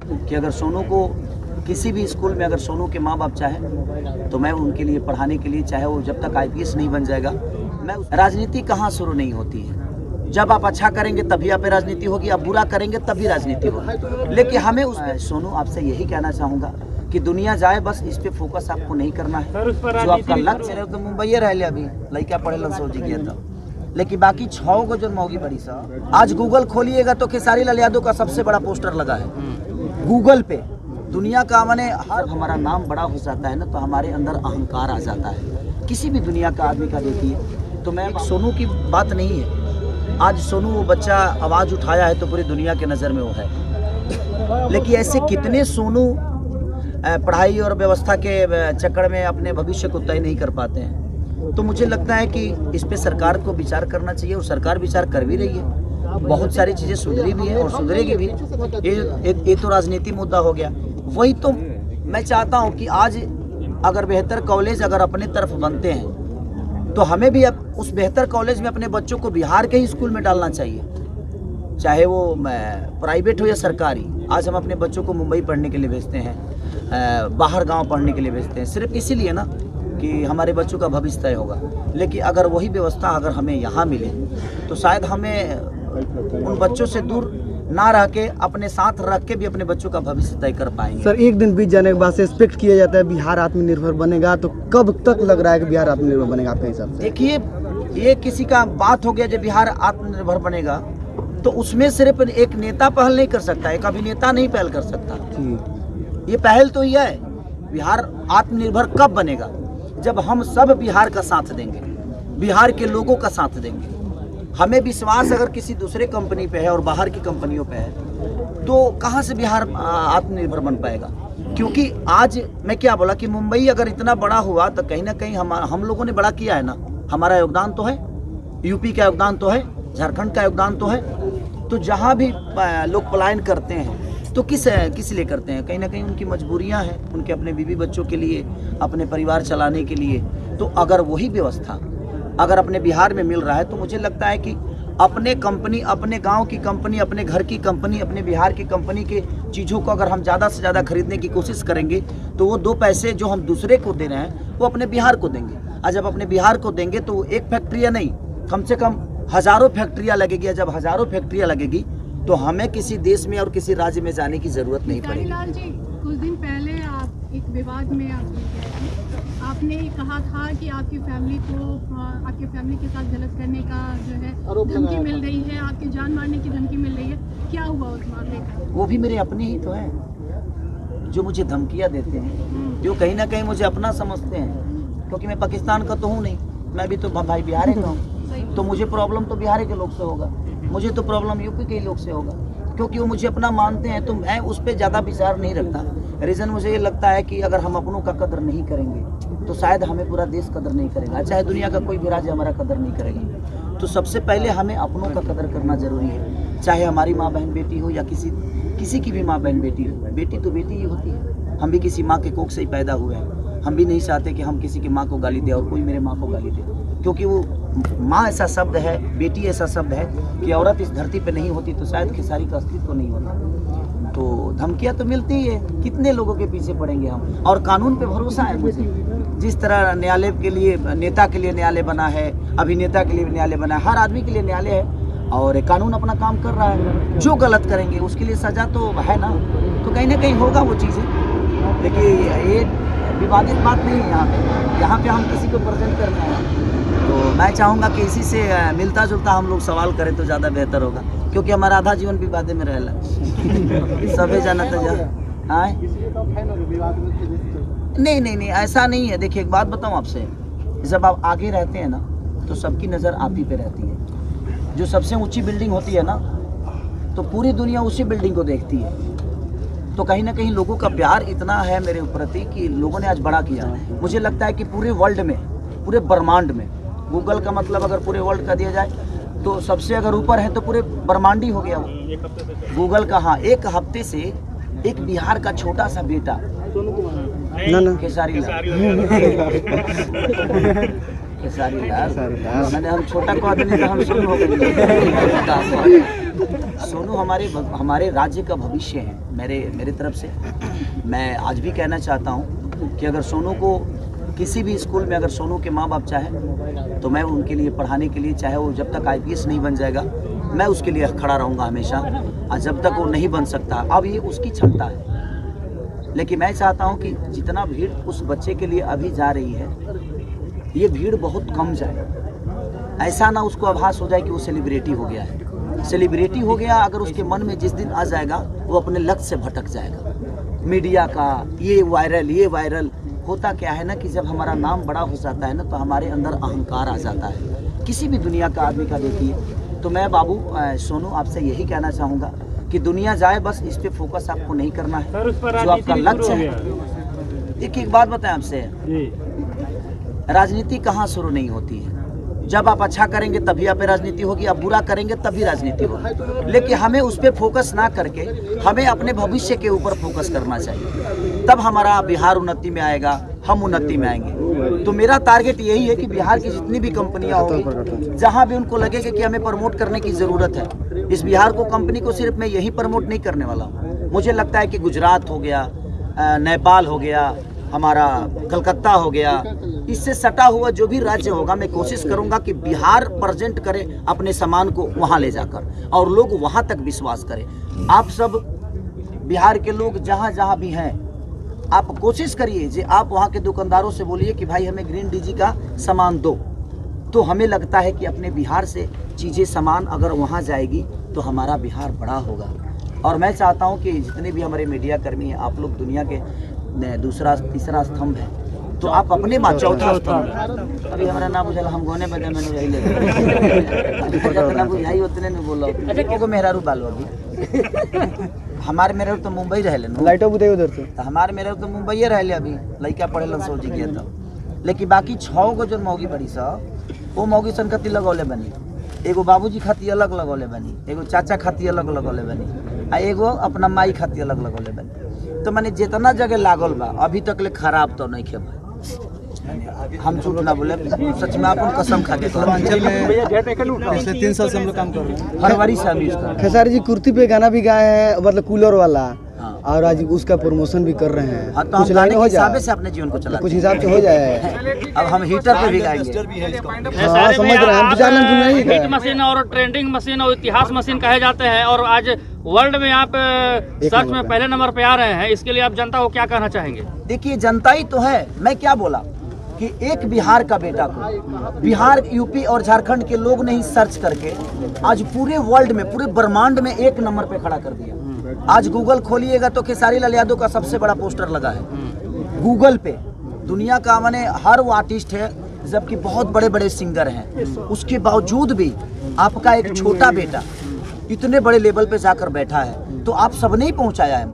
कि अगर सोनू को किसी भी स्कूल में अगर सोनू के माँ बाप चाहे तो मैं उनके लिए पढ़ाने के लिए, चाहे वो जब तक IPS नहीं बन जाएगा, मैं राजनीति कहाँ शुरू नहीं होती है। जब आप अच्छा करेंगे तभी आप पे राजनीति होगी, आप बुरा करेंगे तभी राजनीति होगी। लेकिन हमें सोनू आपसे यही कहना चाहूँगा कि दुनिया जाए, बस इस पे फोकस आपको नहीं करना है। जो आपका लक्ष्य है तो मुंबई रह लिया, अभी लड़का पढ़े लंसो जी गया था, लेकिन बाकी 6 को जो मौगी बड़ी सा, आज गूगल खोलिएगा तो खेसारी लाल यादव का सबसे बड़ा पोस्टर लगा है गूगल पे। दुनिया का माने हर हमारा नाम बड़ा हो जाता है ना, तो हमारे अंदर अहंकार आ जाता है। किसी भी दुनिया का आदमी का देखिए, तो मैं सोनू की बात नहीं है, आज सोनू वो बच्चा आवाज़ उठाया है तो पूरी दुनिया के नज़र में वो है। लेकिन ऐसे कितने सोनू पढ़ाई और व्यवस्था के चक्कर में अपने भविष्य को तय नहीं कर पाते हैं। तो मुझे लगता है कि इस पे सरकार को विचार करना चाहिए, और सरकार विचार कर भी रही है। बहुत सारी चीज़ें सुधरी भी हैं और सुधरेगी भी। ये तो राजनीति मुद्दा हो गया। वही तो मैं चाहता हूँ कि आज अगर बेहतर कॉलेज अगर अपने तरफ बनते हैं तो हमें भी अब उस बेहतर कॉलेज में अपने बच्चों को बिहार के ही स्कूल में डालना चाहिए, चाहे वो प्राइवेट हो या सरकारी। आज हम अपने बच्चों को मुंबई पढ़ने के लिए भेजते हैं, बाहर गांव पढ़ने के लिए भेजते हैं, सिर्फ इसीलिए ना कि हमारे बच्चों का भविष्य तय होगा। लेकिन अगर वही व्यवस्था अगर हमें यहाँ मिले तो शायद हमें उन बच्चों से दूर ना रह के अपने साथ रख के भी अपने बच्चों का भविष्य तय कर पाएंगे। सर, एक दिन बीत जाने के बाद से एक्सपेक्ट किया जाता है बिहार आत्मनिर्भर बनेगा, तो कब तक लग रहा है कि बिहार आत्मनिर्भर बनेगा आपके हिसाब से? देखिए, ये किसी का बात हो गया जब बिहार आत्मनिर्भर बनेगा, तो उसमें सिर्फ एक नेता पहल नहीं कर सकता, एक अभिनेता नहीं पहल कर सकता। ये पहल तो ये है, बिहार आत्मनिर्भर कब बनेगा? जब हम सब बिहार का साथ देंगे, बिहार के लोगों का साथ देंगे। हमें विश्वास अगर किसी दूसरे कंपनी पे है और बाहर की कंपनियों पे है, तो कहाँ से बिहार आत्मनिर्भर बन पाएगा? क्योंकि आज मैं क्या बोला कि मुंबई अगर इतना बड़ा हुआ तो कहीं ना कहीं हम लोगों ने बड़ा किया है ना। हमारा योगदान तो है, यूपी का योगदान तो है, झारखंड का योगदान तो है। तो जहाँ भी लोग पलायन करते हैं तो किस लिए करते हैं? कहीं ना कहीं उनकी मजबूरियाँ हैं, उनके अपने बीवी बच्चों के लिए, अपने परिवार चलाने के लिए। तो अगर वही व्यवस्था अगर अपने बिहार में मिल रहा है तो मुझे लगता है कि अपने कंपनी, अपने गांव की कंपनी, अपने घर की कंपनी, अपने बिहार की कंपनी के चीज़ों को अगर हम ज़्यादा से ज़्यादा खरीदने की कोशिश करेंगे तो वो 2 पैसे जो हम दूसरे को दे रहे हैं वो अपने बिहार को देंगे। और जब अपने बिहार को देंगे तो एक फैक्ट्रियाँ नहीं, कम से कम हज़ारों फैक्ट्रियाँ लगेगी। जब हज़ारों फैक्ट्रियाँ लगेगी तो हमें किसी देश में और किसी राज्य में जाने की ज़रूरत नहीं पड़ेगी। लाल जी, कुछ दिन पहले आप एक विवाद में आपने कहा था कि आपकी फैमिली के साथ गलत करने का जो है धमकी मिल रही है, आपकी जान मारने की धमकी मिल रही है। क्या हुआ उस मामले का? वो भी मेरे अपने ही तो हैं जो मुझे धमकियाँ देते हैं, जो कहीं ना कहीं मुझे अपना समझते हैं। क्योंकि मैं पाकिस्तान का तो हूँ नहीं, मैं भी तो भाई बिहार का हूँ। तो मुझे प्रॉब्लम तो बिहार के लोग से होगा, मुझे तो प्रॉब्लम यूपी के लोग से होगा, क्योंकि वो मुझे अपना मानते हैं। तो मैं उस पर ज़्यादा विचार नहीं रखता। रीज़न मुझे ये लगता है कि अगर हम अपनों का कदर नहीं करेंगे तो शायद हमें पूरा देश कदर नहीं करेगा, चाहे दुनिया का कोई भी राज्य हमारा कदर नहीं करेगा। तो सबसे पहले हमें अपनों का कदर करना ज़रूरी है, चाहे हमारी माँ बहन बेटी हो या किसी की भी माँ बहन बेटी हो। बेटी तो बेटी ही होती है। हम भी किसी माँ के कोख से ही पैदा हुए हैं। हम भी नहीं चाहते कि हम किसी की माँ को गाली दे और कोई मेरे माँ को गाली दे, क्योंकि वो माँ ऐसा शब्द है, बेटी ऐसा शब्द है कि औरत इस धरती पे नहीं होती तो शायद खेसारी का अस्तित्व तो नहीं होता। तो धमकियाँ तो मिलती ही है, कितने लोगों के पीछे पड़ेंगे हम। और कानून पे भरोसा है मुझे। जिस तरह न्यायालय के लिए, नेता के लिए न्यायालय बना है, अभिनेता के लिए न्यायालय बना है, हर आदमी के लिए न्यायालय है और कानून अपना काम कर रहा है। जो गलत करेंगे उसके लिए सजा तो है ना, तो कहीं ना कहीं होगा वो चीज़ें। लेकिन ये विवादित बात नहीं है यहाँ पे हम किसी को प्रेजेंट करना है। तो मैं चाहूँगा कि इसी से मिलता जुलता हम लोग सवाल करें तो ज़्यादा बेहतर होगा, क्योंकि हमारा आधा जीवन विवादे में रहेला। सभी जाना तो नहीं, ऐसा नहीं है। देखिए, एक बात बताऊँ आपसे, जब आप आगे रहते हैं ना तो सबकी नज़र आप ही पे रहती है। जो सबसे ऊंची बिल्डिंग होती है ना तो पूरी दुनिया उसी बिल्डिंग को देखती है। तो कहीं ना कहीं लोगों का प्यार इतना है मेरे प्रति कि लोगों ने आज बड़ा किया। मुझे लगता है कि पूरे वर्ल्ड में, पूरे ब्रह्मांड में, गूगल का मतलब अगर पूरे वर्ल्ड का दिया जाए तो सबसे अगर ऊपर है तो पूरे ब्रह्मांड ही हो गया वो गूगल का। हाँ, एक हफ्ते से एक बिहार का छोटा सा बेटा खेसारी लाल, मैंने हम छोटा को आदमी हम सुन हो गए। सोनू हमारे राज्य का भविष्य है। मेरे तरफ से मैं आज भी कहना चाहता हूँ कि अगर सोनू को किसी भी स्कूल में अगर सोनू के माँ बाप चाहे तो मैं उनके लिए पढ़ाने के लिए, चाहे वो जब तक IPS नहीं बन जाएगा, मैं उसके लिए खड़ा रहूँगा हमेशा। और जब तक वो नहीं बन सकता, अब ये उसकी क्षमता है, लेकिन मैं चाहता हूँ कि जितना भीड़ उस बच्चे के लिए अभी जा रही है, ये भीड़ बहुत कम जाए। ऐसा ना उसको आभास हो जाए कि वो सेलिब्रिटी हो गया है। सेलिब्रिटी हो गया अगर उसके मन में जिस दिन आ जाएगा, वो अपने लक्ष्य से भटक जाएगा। मीडिया का ये वायरल होता क्या है ना कि जब हमारा नाम बड़ा हो जाता है ना, तो हमारे अंदर अहंकार आ जाता है। किसी भी दुनिया का आदमी का देखिए। तो मैं बाबू सोनू आपसे यही कहना चाहूँगा कि दुनिया जाए, बस इस पे फोकस आपको नहीं करना है। जो आपका लक्ष्य है, एक बात बताएं आपसे, राजनीति कहाँ शुरू नहीं होती है। जब आप अच्छा करेंगे तभी आप पे राजनीति होगी, आप बुरा करेंगे तभी राजनीति होगी। लेकिन हमें उस पर फोकस ना करके हमें अपने भविष्य के ऊपर फोकस करना चाहिए, तब हमारा बिहार उन्नति में आएगा, हम उन्नति में आएंगे। तो मेरा टारगेट यही है कि बिहार की जितनी भी कंपनियां होंगी, जहां भी उनको लगेगा कि हमें प्रमोट करने की ज़रूरत है, इस बिहार को कंपनी को सिर्फ मैं यही प्रमोट नहीं करने वाला हूँ। मुझे लगता है कि गुजरात हो गया, नेपाल हो गया, हमारा कलकत्ता हो गया, इससे सटा हुआ जो भी राज्य होगा, मैं कोशिश करूंगा कि बिहार प्रेजेंट करे अपने सामान को वहां ले जाकर, और लोग वहां तक विश्वास करें। आप सब बिहार के लोग जहां जहां भी हैं, आप कोशिश करिए कि आप वहां के दुकानदारों से बोलिए कि भाई हमें ग्रीन डीजी का सामान दो। तो हमें लगता है कि अपने बिहार से चीज़ें सामान अगर वहां जाएगी तो हमारा बिहार बड़ा होगा। और मैं चाहता हूं कि जितने भी हमारे मीडिया कर्मी हैं, आप लोग दुनिया के दूसरा तीसरा स्तंभ है, तो आप अपने माँ चौथा स्तंभ। अभी हमारा ना बुझल, हम गोने बजे मैंने यही ले ना बुझाई उतने नहीं बोला। अच्छा मेहरारू बालो अभी हमारे मेरे तो मुंबई रह ले, लाइटों बुझे उधर से हमारे मेरे तो मुंबई रह ले। अभी लड़का पढ़े लन सोची गया था, लेकिन बाकी 6 गो जो मौगी बड़ी सा, वो मौगी संकति लगौले बनी। एगो बाबूजी खाती अलग लगौले बनी, एगो चाचा खाती अलग लगौले बनी, आ एगो अपना माई खाती अलग लगौले बनी। तो मैंने जितना जगह लागल बा अभी तक ले खराब तो नहीं खेबा। हम झूठ ना बोले, सच में अपन कसम खा के पिछले 3 साल से हम लोग काम कर रहे हैं। फरवरी से हम यूज कर रहे हैं। खेसारी जी कुर्ती पे गाना भी गाए हैं, मतलब कूलर वाला, हाँ। और आज उसका प्रमोशन भी कर रहे हैं। हाँ, तो हम गाने के हिसाब से अपने जीवन को चला, कुछ हिसाब से हो जाए। अब हम हीटर पे भी गाएंगे। हाँ, समझ रहे हैं हम, हिट मशीन और ट्रेंडिंग मशीन और इतिहास मशीन कहे जाते हैं, और आज वर्ल्ड में आप सर्च में पहले नंबर पे आ रहे हैं। इसके लिए आप जनता को क्या कहना चाहेंगे? देखिए, जनता ही तो है। मैं क्या बोला कि एक बिहार का बेटा को बिहार, यूपी और झारखंड के लोग ने ही सर्च करके आज पूरे वर्ल्ड में, पूरे ब्रह्मांड में 1 नंबर पे खड़ा कर दिया। आज गूगल खोलिएगा तो खेसारी लाल यादव का सबसे बड़ा पोस्टर लगा है गूगल पे। दुनिया का माने हर वो आर्टिस्ट है, जबकि बहुत बड़े बड़े सिंगर हैं, उसके बावजूद भी आपका एक छोटा बेटा इतने बड़े लेवल पे जाकर बैठा है। तो आप सबने ही पहुंचाया है।